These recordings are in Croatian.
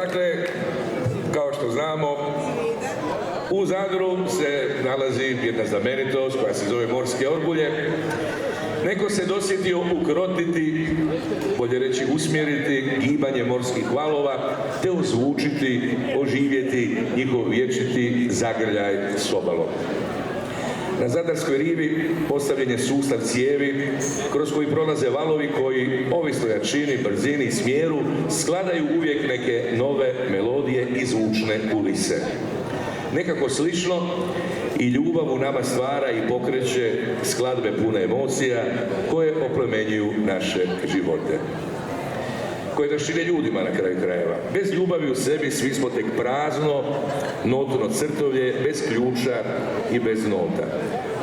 Dakle, kao što znamo, u Zadru se nalazi jedna znamenitost koja se zove Morske orgulje. Neko se dosjetio ukrotiti, bolje reći usmjeriti gibanje morskih valova, te ozvučiti, oživjeti njihov vječiti zagrljaj s obalom. Na Zadarskoj rivi postavljen je sustav cijevi kroz koji prolaze valovi koji, ovisno jačini, brzini i smjeru, skladaju uvijek neke nove melodije i zvučne kulise. Nekako slično i ljubav u nama stvara i pokreće skladbe pune emocija koje oplemenjuju naše živote. Koje nas čine ljudima na kraju krajeva. Bez ljubavi u sebi svi smo tek prazno, notno crtovlje, bez ključa i bez nota.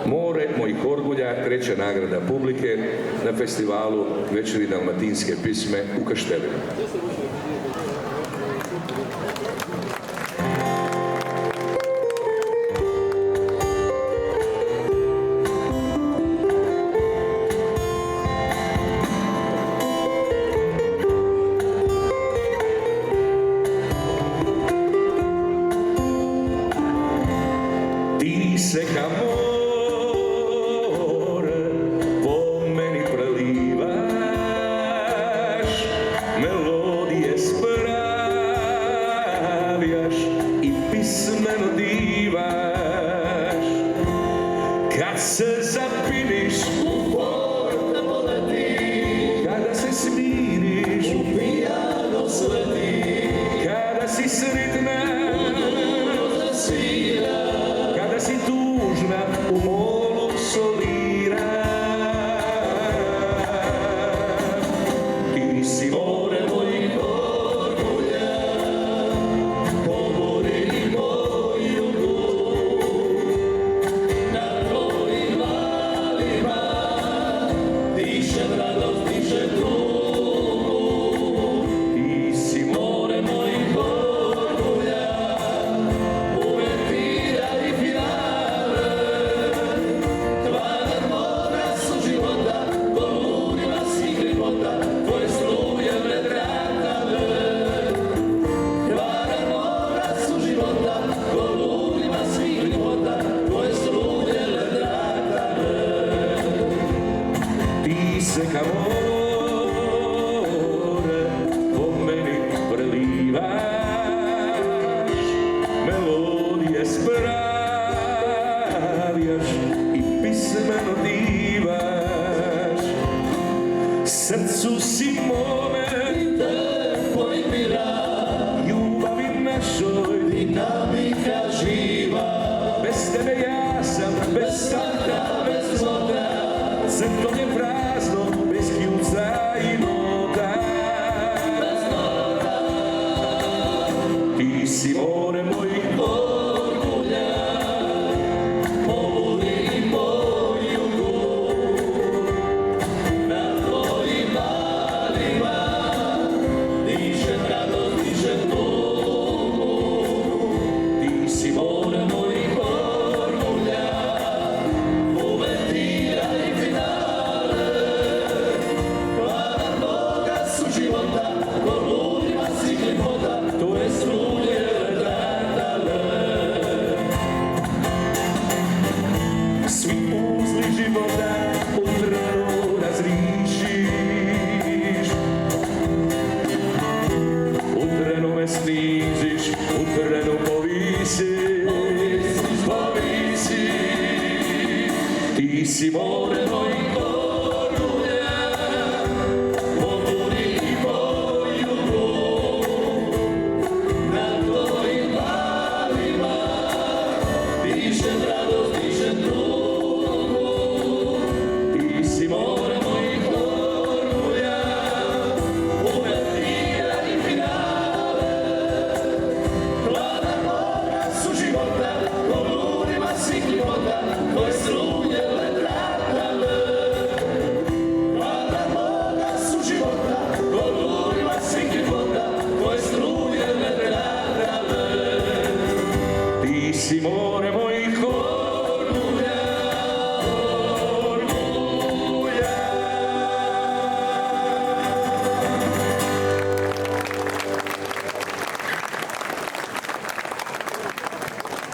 More mojih orgulja, treća nagrada publike na festivalu Večeri dalmatinske pisme u Kaštelima. Se ka more po meni prelivaš, melodije spravljaš i pismeno divaš. Kad se zapiniš u porta poleti, kada se smiriš u pijano sleti, kada si sretna si tužna u molu solira. Ti si more mojih orgulja, pomori moju dušu. Na tvojim valima dišem radost, dišem tugu. Ti si more mojih orgulja, uvertira i finale. Se ka more po meni prelivaš, melodije spravljaš i pismeno divaš. Srcu si mome tempo inspira, ljubavi našoj dinamika živa. Bez tebe ja sam bez starta, bez zlota, crtom je prazno, bez kljuca i nota. Ti si